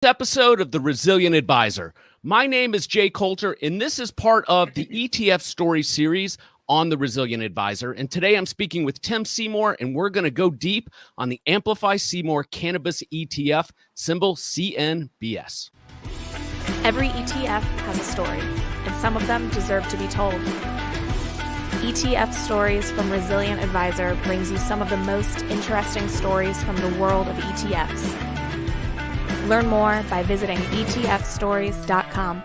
Episode of The Resilient Advisor. My name is Jay Coulter, and this is part of the ETF Story series on The Resilient Advisor. And today I'm speaking with Tim Seymour, and we're going to go deep on the Amplify Seymour Cannabis ETF, symbol CNBS. Every ETF has a story, and some of them deserve to be told. ETF Stories from Resilient Advisor brings you some of the most interesting stories from the world of ETFs. Learn more by visiting etfstories.com.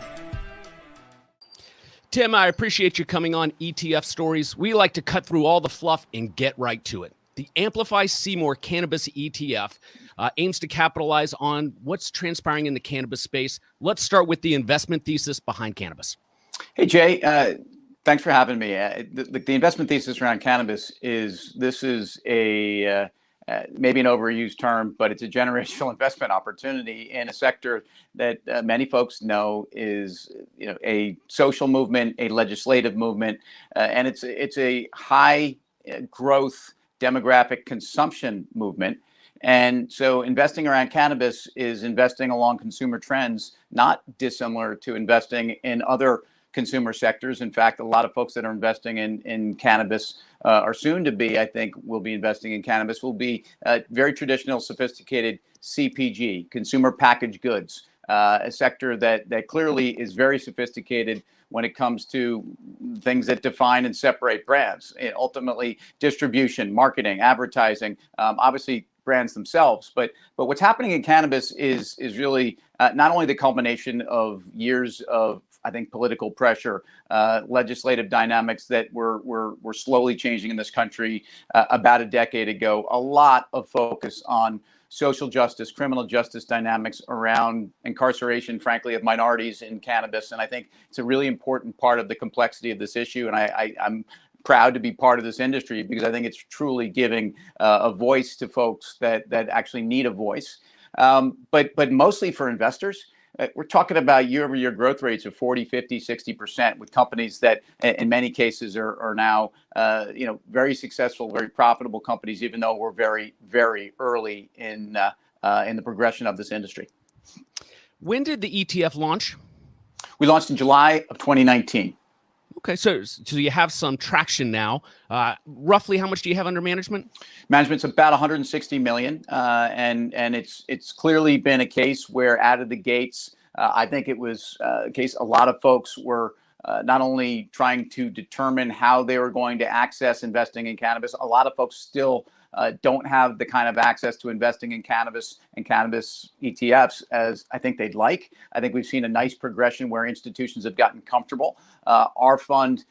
Tim, I appreciate you coming on ETF Stories. We like to cut through all the fluff and get right to it. The Amplify Seymour Cannabis ETF aims to capitalize on what's transpiring in the cannabis space. Let's start with the investment thesis behind cannabis. Hey, Jay. Thanks for having me. The investment thesis around cannabis is a maybe an overused term, but it's a generational investment opportunity in a sector that many folks know is, a social movement, a legislative movement, and it's a high growth demographic consumption movement. And so investing around cannabis is investing along consumer trends, not dissimilar to investing in other consumer sectors. In fact, a lot of folks that are investing in cannabis are soon to be, I think, will be investing in cannabis, will be very traditional, sophisticated CPG, consumer packaged goods, a sector that clearly is very sophisticated when it comes to things that define and separate brands. Ultimately, distribution, marketing, advertising, obviously brands themselves. But what's happening in cannabis is really not only the culmination of years of, I think, political pressure, legislative dynamics that were slowly changing in this country about a decade ago. A lot of focus on social justice, criminal justice dynamics around incarceration, frankly, of minorities in cannabis. And I think it's a really important part of the complexity of this issue. And I'm proud to be part of this industry because I think it's truly giving a voice to folks that actually need a voice. But mostly for investors. We're talking about year-over-year growth rates of 40, 50, 60% with companies that in many cases are now, very successful, very profitable companies, even though we're very, very early in the progression of this industry. When did the ETF launch? We launched in July of 2019. Okay, so you have some traction now. Roughly, how much do you have under management? Management's about 160 million, and it's clearly been a case where out of the gates, I think it was a case a lot of folks were not only trying to determine how they were going to access investing in cannabis. A lot of folks still don't have the kind of access to investing in cannabis and cannabis ETFs as I think they'd like. I think we've seen a nice progression where institutions have gotten comfortable. Our fund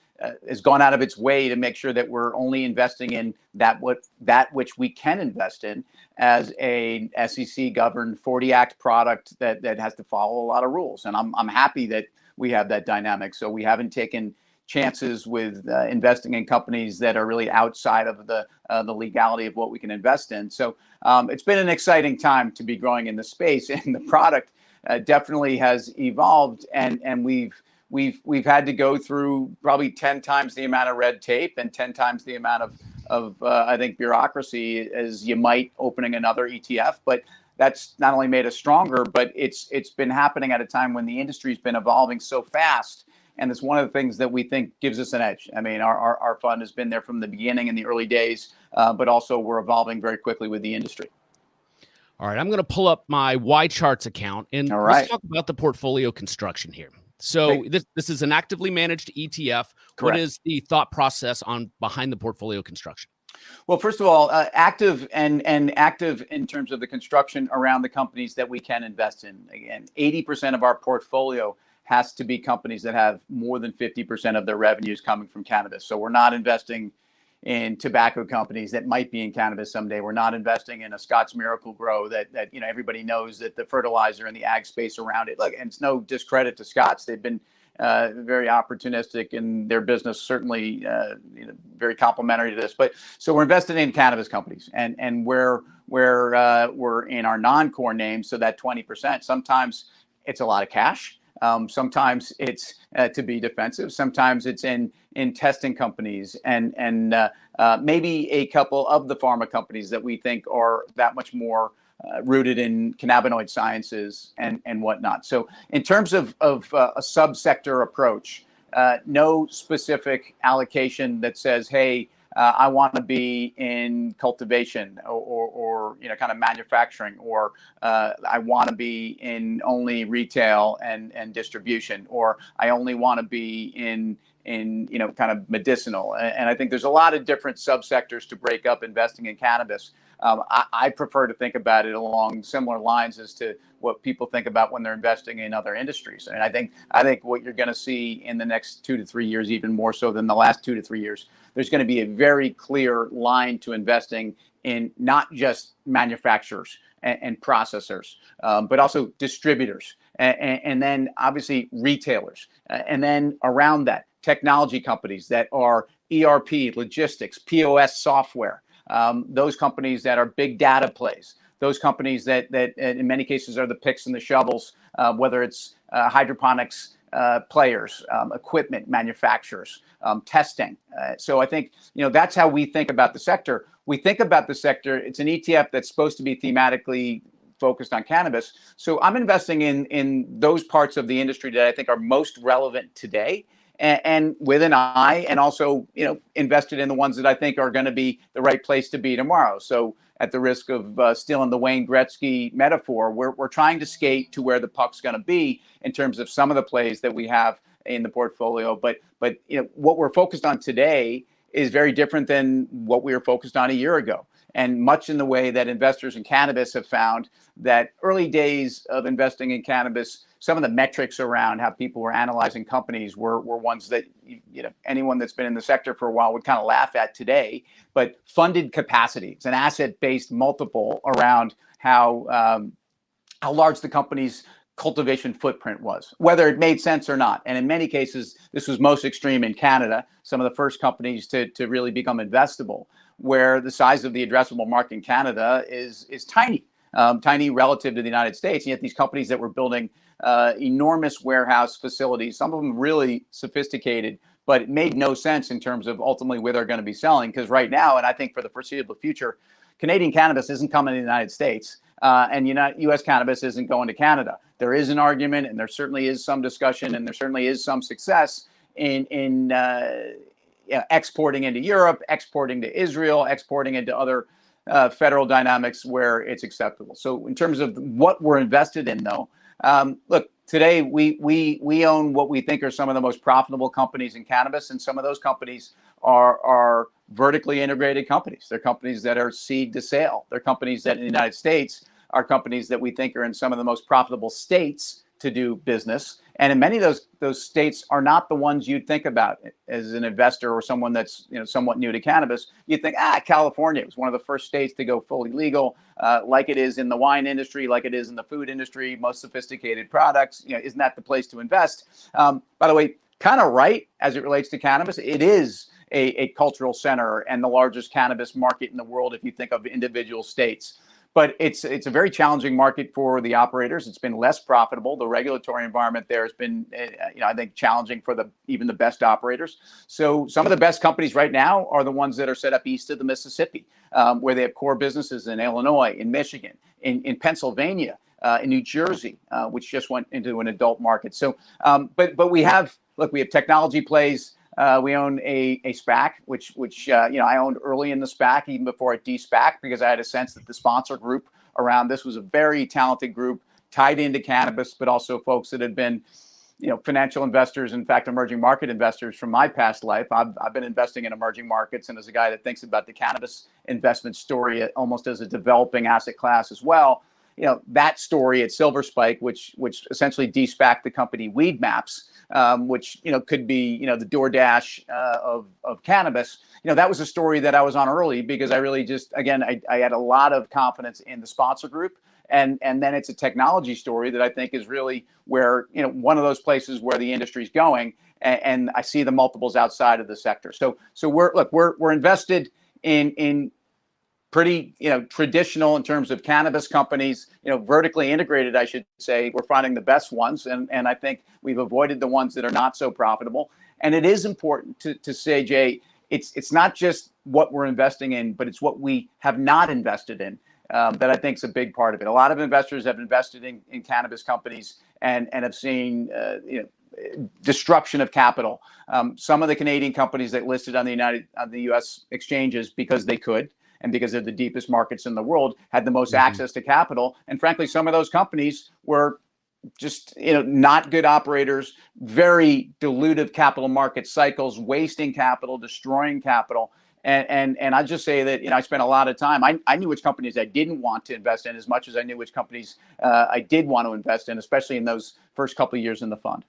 has gone out of its way to make sure that we're only investing in that which we can invest in as a SEC governed 40 Act product that has to follow a lot of rules. And I'm happy that we have that dynamic. So we haven't taken chances with investing in companies that are really outside of the legality of what we can invest in. So it's been an exciting time to be growing in the space, and the product definitely has evolved, and we've had to go through probably 10 times the amount of red tape and 10 times the amount of I think bureaucracy as you might opening another ETF. But that's not only made us stronger, but it's been happening at a time when the industry's been evolving so fast. And it's one of the things that we think gives us an edge. I mean, our fund has been there from the beginning in the early days, but also we're evolving very quickly with the industry. All right, I'm going to pull up my Y Charts account, and let's talk about the portfolio construction here. So this is an actively managed ETF. Correct. What is the thought process behind the portfolio construction? Well, first of all, active and active in terms of the construction around the companies that we can invest in. Again, 80% of our portfolio has to be companies that have more than 50% of their revenues coming from cannabis. So we're not investing in tobacco companies that might be in cannabis someday. We're not investing in a Scotts Miracle-Gro that everybody knows that the fertilizer and the ag space around it. Look, and it's no discredit to Scotts. They've been very opportunistic in their business, certainly very complementary to this. But so we're investing in cannabis companies, and where we're in our non-core names, so that 20%. Sometimes it's a lot of cash. Sometimes it's to be defensive. Sometimes it's in testing companies and maybe a couple of the pharma companies that we think are that much more rooted in cannabinoid sciences and whatnot. So in terms of a subsector approach, no specific allocation that says, hey, I want to be in cultivation or kind of manufacturing, or I want to be in only retail and distribution, or I only want to be in kind of medicinal. And I think there's a lot of different subsectors to break up investing in cannabis. I prefer to think about it along similar lines as to what people think about when they're investing in other industries. And I think what you're going to see in the next 2 to 3 years, even more so than the last 2 to 3 years, there's going to be a very clear line to investing in not just manufacturers and processors, but also distributors, and then obviously retailers, and then around that, technology companies that are ERP, logistics, POS software, those companies that are big data plays, those companies that in many cases are the picks and the shovels, whether it's hydroponics players, equipment manufacturers, testing. So I think that's how we think about the sector. We think about the sector. It's an ETF that's supposed to be thematically focused on cannabis. So I'm investing in those parts of the industry that I think are most relevant today, and with an eye, and also invested in the ones that I think are going to be the right place to be tomorrow. So at the risk of stealing the Wayne Gretzky metaphor, we're trying to skate to where the puck's going to be in terms of some of the plays that we have in the portfolio. But what we're focused on today is very different than what we were focused on a year ago. And much in the way that investors in cannabis have found that early days of investing in cannabis, some of the metrics around how people were analyzing companies were ones that anyone that's been in the sector for a while would kind of laugh at today. But funded capacity, it's an asset-based multiple around how large the company's cultivation footprint was, whether it made sense or not. And in many cases, this was most extreme in Canada, some of the first companies to really become investable, where the size of the addressable market in Canada is tiny, tiny relative to the United States. And yet these companies that were building enormous warehouse facilities, some of them really sophisticated, but it made no sense in terms of ultimately where they're going to be selling. Because right now, and I think for the foreseeable future, Canadian cannabis isn't coming to the United States, and U.S. cannabis isn't going to Canada. There is an argument, and there certainly is some discussion, and there certainly is some success in exporting into Europe, exporting to Israel, exporting into other federal dynamics where it's acceptable. So in terms of what we're invested in, though, look, today we own what we think are some of the most profitable companies in cannabis, and some of those companies are vertically integrated companies. They're companies that are seed to sale. They're companies that in the United States are companies that we think are in some of the most profitable states to do business. And in many of those states are not the ones you'd think about as an investor or someone that's somewhat new to cannabis. You'd think, California was one of the first states to go fully legal, like it is in the wine industry, like it is in the food industry, most sophisticated products. Isn't that the place to invest? By the way, kind of right as it relates to cannabis. It is a cultural center and the largest cannabis market in the world if you think of individual states. But it's a very challenging market for the operators. It's been less profitable. The regulatory environment there has been, I think, challenging for even the best operators. So some of the best companies right now are the ones that are set up east of the Mississippi, where they have core businesses in Illinois, in Michigan, in Pennsylvania, in New Jersey, which just went into an adult market. So, but we have technology plays. We own a SPAC, which I owned early in the SPAC, even before it de-SPAC, because I had a sense that the sponsor group around this was a very talented group tied into cannabis, but also folks that had been, financial investors, in fact, emerging market investors from my past life. I've been investing in emerging markets, and as a guy that thinks about the cannabis investment story almost as a developing asset class as well, that story at Silver Spike, which essentially de-SPAC'd the company Weed Maps, which could be the DoorDash of cannabis. That was a story that I was on early because I really I had a lot of confidence in the sponsor group, and then it's a technology story that I think is really where one of those places where the industry's going, and I see the multiples outside of the sector. So we're invested in pretty traditional in terms of cannabis companies, vertically integrated, I should say. We're finding the best ones, and I think we've avoided the ones that are not so profitable. And it is important to say, Jay, it's not just what we're investing in, but it's what we have not invested in. that I think is a big part of it. A lot of investors have invested in cannabis companies and have seen disruption of capital. Some of the Canadian companies that listed on the U.S. exchanges because they could, and because they're the deepest markets in the world, had the most access to capital. And frankly, some of those companies were just not good operators, very dilutive capital market cycles, wasting capital, destroying capital. And I just say that I spent a lot of time. I knew which companies I didn't want to invest in as much as I knew which companies I did want to invest in, especially in those first couple of years in the fund.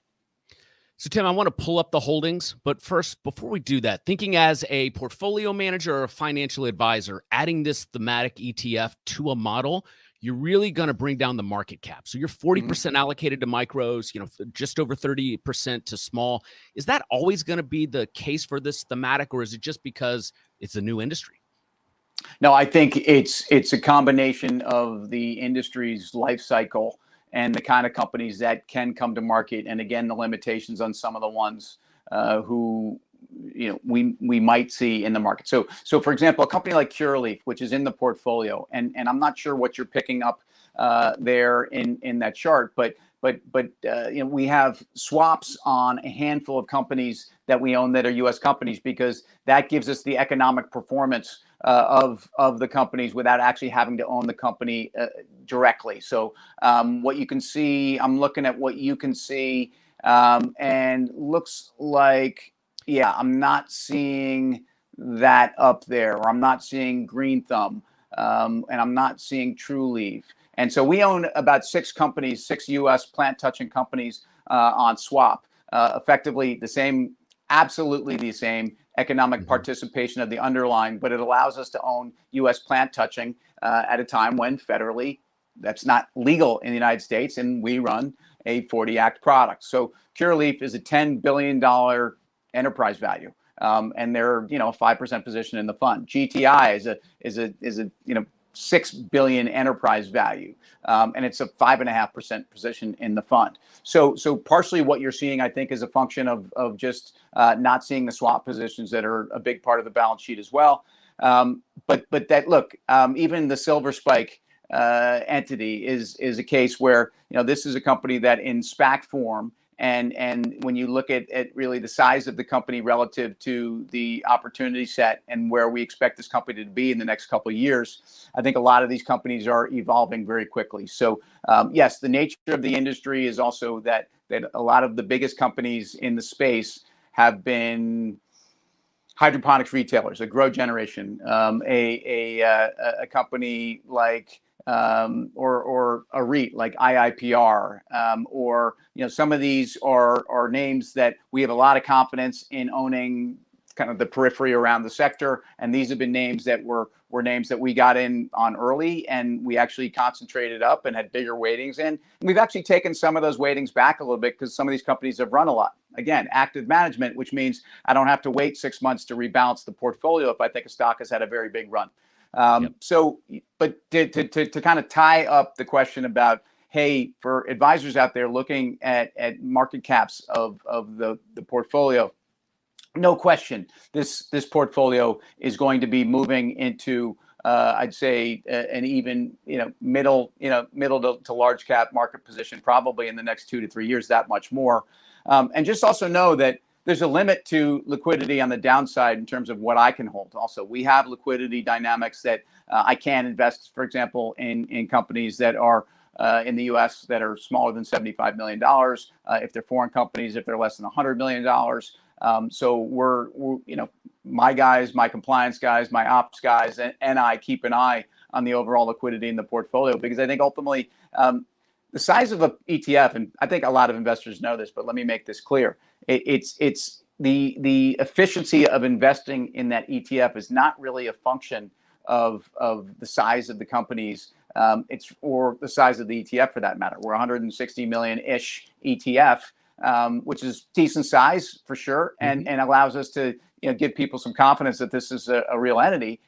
So, Tim, I want to pull up the holdings, but first, before we do that, thinking as a portfolio manager or a financial advisor, adding this thematic ETF to a model, you're really going to bring down the market cap. So you're 40% allocated to micros, just over 30% to small. Is that always going to be the case for this thematic, or is it just because it's a new industry? No, I think it's a combination of the industry's life cycle and the kind of companies that can come to market, and again, the limitations on some of the ones who we might see in the market. So for example, a company like Curaleaf, which is in the portfolio, and I'm not sure what you're picking up there in that chart, but we have swaps on a handful of companies that we own that are U.S. companies, because that gives us the economic performance of the companies without actually having to own the company directly. So what you can see, I'm looking at what you can see, and looks like, yeah, I'm not seeing that up there, or I'm not seeing Green Thumb, and I'm not seeing True Leaf. And so we own about 6 companies, 6 U.S. plant-touching companies on swap, effectively the same, absolutely the same economic participation of the underlying, but it allows us to own U.S. plant touching at a time when federally that's not legal in the United States, and we run a 40 Act product. So Curaleaf is a $10 billion enterprise value, and they're a 5% position in the fund. GTI is a $6 billion enterprise value, and it's a 5.5% position in the fund. So partially what you're seeing, I think, is a function of just not seeing the swap positions that are a big part of the balance sheet as well. But that, look, even the Silver Spike entity is a case where this is a company that in SPAC form, and when you look at really the size of the company relative to the opportunity set and where we expect this company to be in the next couple of years, I think a lot of these companies are evolving very quickly. So yes, the nature of the industry is also that a lot of the biggest companies in the space have been hydroponics retailers, a grow generation, a company like or a REIT like IIPR, or some of these are names that we have a lot of confidence in owning, kind of the periphery around the sector, and these have been names that were names that we got in on early, and we actually concentrated up and had bigger weightings in. And we've actually taken some of those weightings back a little bit because some of these companies have run a lot. Again, active management, which means I don't have to wait 6 months to rebalance the portfolio if I think a stock has had a very big run. So, but to kind of tie up the question about, hey, for advisors out there looking at market caps of the portfolio, no question, this portfolio is going to be moving into, I'd say, an even middle to large cap market position, probably in the next 2 to 3 years, that much more. And just also know that there's a limit to liquidity on the downside in terms of what I can hold. Also, we have liquidity dynamics that I can invest, for example, in companies that are in the U.S. that are smaller than $75 million. If they're foreign companies, if they're less than $100 million. So we're my guys, my compliance guys, my ops guys, and I keep an eye on the overall liquidity in the portfolio, because I think ultimately the size of an ETF, and I think a lot of investors know this, but let me make this clear. It's the efficiency of investing in that ETF is not really a function of the size of the companies. It's or the size of the ETF for that matter. We're 160 million-ish ETF, which is decent size for sure, and allows us to give people some confidence that this is a real entity.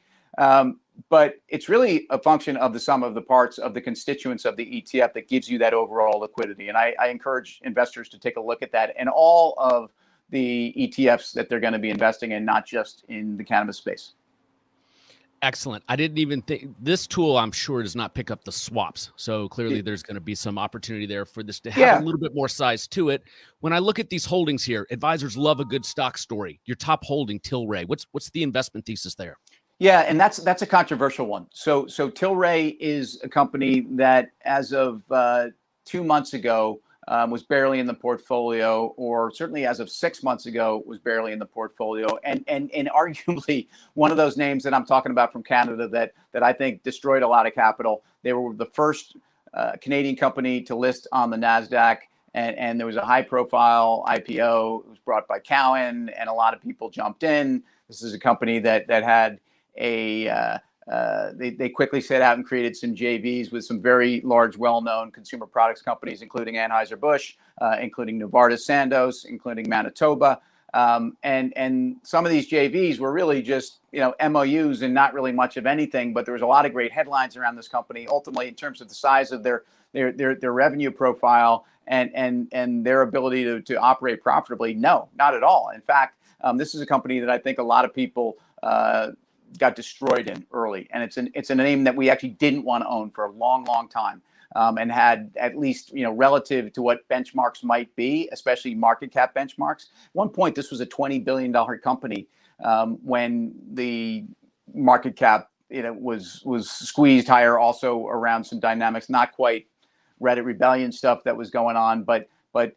But it's really a function of the sum of the parts of the constituents of the ETF that gives you that overall liquidity. And I encourage investors to take a look at that and all of the ETFs that they're going to be investing in, not just in the cannabis space. Excellent. I didn't even think this tool, I'm sure, does not pick up the swaps. So clearly there's going to be some opportunity there for this to have a Yeah. little bit more size to it. When I look at these holdings here, advisors love a good stock story. Your top holding, Tilray. What's the investment thesis there? Yeah, and that's a controversial one. So Tilray is a company that, as of 2 months ago, was barely in the portfolio, or certainly as of 6 months ago, was barely in the portfolio, and arguably one of those names that I'm talking about from Canada that I think destroyed a lot of capital. They were the first Canadian company to list on the Nasdaq. And there was a high-profile IPO. It was brought by Cowen, and a lot of people jumped in. This is a company that had they quickly set out and created some JVs with some very large, well-known consumer products companies, including Anheuser-Busch, including Novartis Sandoz, including Manitoba. And some of these JVs were really just, MOUs and not really much of anything, but there was a lot of great headlines around this company. Ultimately, in terms of the size of their revenue profile and their ability to operate profitably, no, not at all. In fact, this is a company that I think a lot of people got destroyed in early, and it's a name that we actually didn't want to own for a long time, and had, at least relative to what benchmarks might be, especially market cap benchmarks. At one point, this was a $20 billion company when the market cap was squeezed higher, also around some dynamics, not quite Reddit rebellion stuff that was going on, but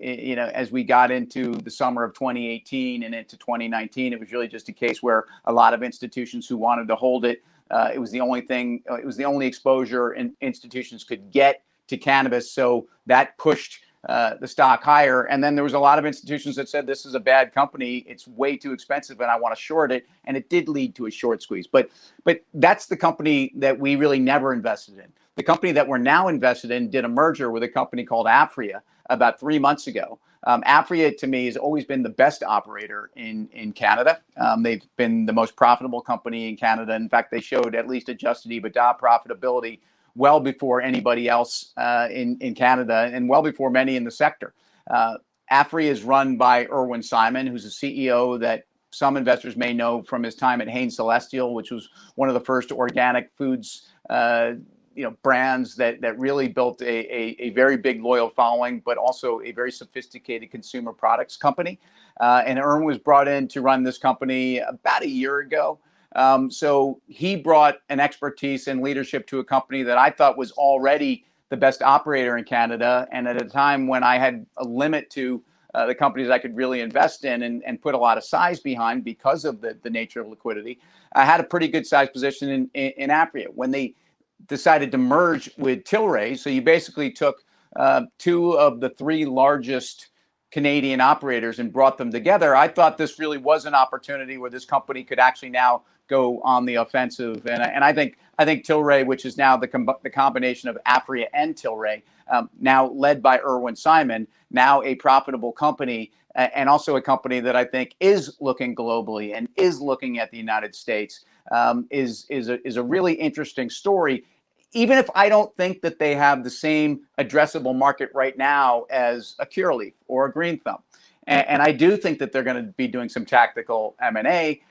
as we got into the summer of 2018 and into 2019, it was really just a case where a lot of institutions who wanted to hold it, it was the only exposure institutions could get to cannabis. So that pushed the stock higher. And then there was a lot of institutions that said, this is a bad company, it's way too expensive, and I want to short it. And it did lead to a short squeeze. But that's the company that we really never invested in. The company that we're now invested in did a merger with a company called Aphria about 3 months ago. Aphria, to me, has always been the best operator in Canada. They've been the most profitable company in Canada. In fact, they showed at least adjusted EBITDA profitability well before anybody else in Canada, and well before many in the sector. Aphria is run by Irwin Simon, who's a CEO that some investors may know from his time at Hain Celestial, which was one of the first organic foods brands that really built a very big loyal following, but also a very sophisticated consumer products company. And Irwin was brought in to run this company about a year ago. So he brought an expertise and leadership to a company that I thought was already the best operator in Canada. And at a time when I had a limit to the companies I could really invest in and put a lot of size behind because of the nature of liquidity, I had a pretty good size position in Aphria. When they decided to merge with Tilray, so you basically took two of the three largest Canadian operators and brought them together, I thought this really was an opportunity where this company could actually now go on the offensive. And I think Tilray, which is now the combination of Aphria and Tilray, now led by Irwin Simon, now a profitable company, and also a company that I think is looking globally and is looking at the United States, is a really interesting story. Even if I don't think that they have the same addressable market right now as a Curaleaf or a Green Thumb, and I do think that they're going to be doing some tactical M&A.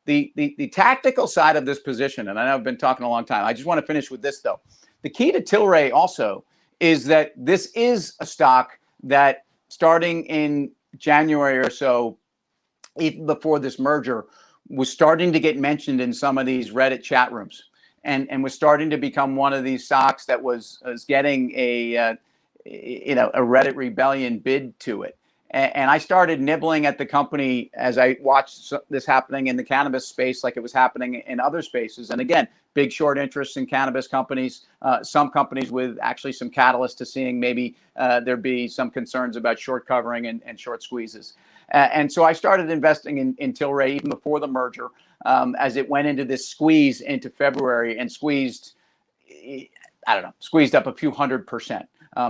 The tactical side of this position, and I know I've been talking a long time, I just want to finish with this though. The key to Tilray also is that this is a stock that, starting in January or so, even before this merger, was starting to get mentioned in some of these Reddit chat rooms. And was starting to become one of these stocks that was getting a Reddit rebellion bid to it. And I started nibbling at the company as I watched this happening in the cannabis space, like it was happening in other spaces. And again, big short interest in cannabis companies, some companies with actually some catalyst to seeing maybe there be some concerns about short covering and short squeezes. And so I started investing in Tilray even before the merger, as it went into this squeeze into February and squeezed up a few 100%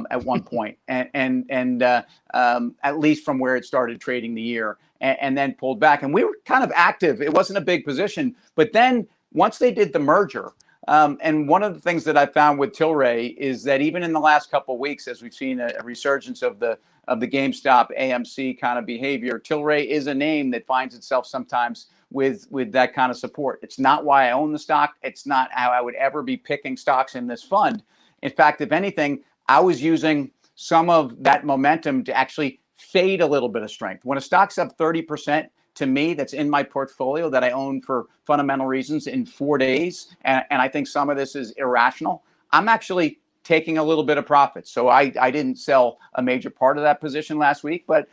at one point, and at least from where it started trading the year, and then pulled back. And we were kind of active. It wasn't a big position, but then once they did the merger, and one of the things that I found with Tilray is that even in the last couple of weeks, as we've seen a resurgence of the GameStop AMC kind of behavior, Tilray is a name that finds itself sometimes with that kind of support. It's not why I own the stock. It's not how I would ever be picking stocks in this fund. In fact, if anything, I was using some of that momentum to actually fade a little bit of strength. When a stock's up 30%, to me, that's in my portfolio that I own for fundamental reasons in 4 days, and I think some of this is irrational, I'm actually taking a little bit of profit. So I didn't sell a major part of that position last week, but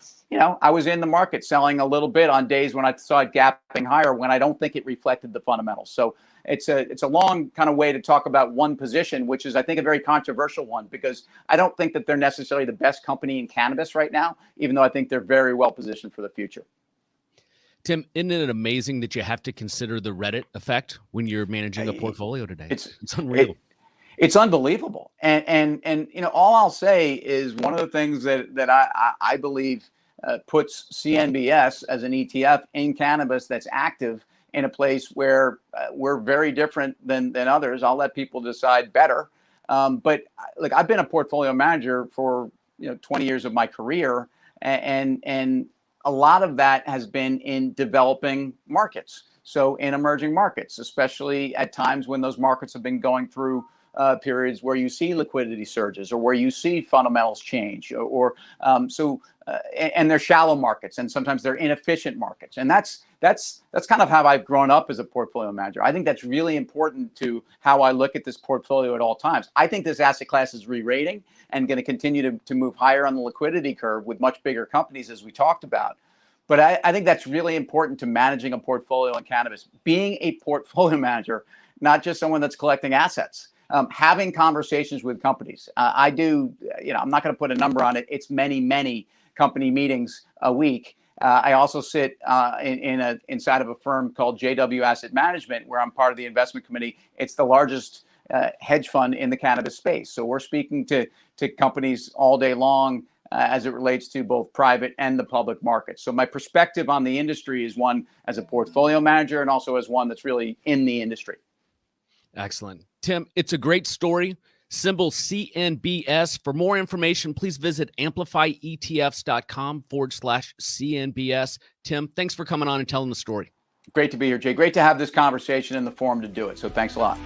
I was in the market selling a little bit on days when I saw it gapping higher when I don't think it reflected the fundamentals. So it's a long kind of way to talk about one position, which is, I think, a very controversial one, because I don't think that they're necessarily the best company in cannabis right now, even though I think they're very well positioned for the future. Tim, isn't it amazing that you have to consider the Reddit effect when you're managing a portfolio today? It's unreal. It's unbelievable. And all I'll say is one of the things that I believe puts CNBS as an ETF in cannabis that's active in a place where we're very different than others. I'll let people decide better. But look, I've been a portfolio manager for 20 years of my career, and a lot of that has been in developing markets. So in emerging markets, especially at times when those markets have been going through periods where you see liquidity surges or where you see fundamentals change, and they're shallow markets, and sometimes they're inefficient markets. And that's kind of how I've grown up as a portfolio manager. I think that's really important to how I look at this portfolio at all times. I think this asset class is re-rating and going to continue to move higher on the liquidity curve with much bigger companies, as we talked about. But I think that's really important to managing a portfolio in cannabis. Being a portfolio manager, not just someone that's collecting assets. Having conversations with companies. I do, I'm not going to put a number on it. It's many company meetings a week. I also sit inside of a firm called JW Asset Management, where I'm part of the investment committee. It's the largest hedge fund in the cannabis space. So we're speaking to companies all day long as it relates to both private and the public market. So my perspective on the industry is one as a portfolio manager and also as one that's really in the industry. Excellent. Tim, it's a great story. Symbol CNBS. For more information, please visit amplifyetfs.com/CNBS. Tim, thanks for coming on and telling the story. Great to be here, Jay. Great to have this conversation in the forum to do it. So thanks a lot.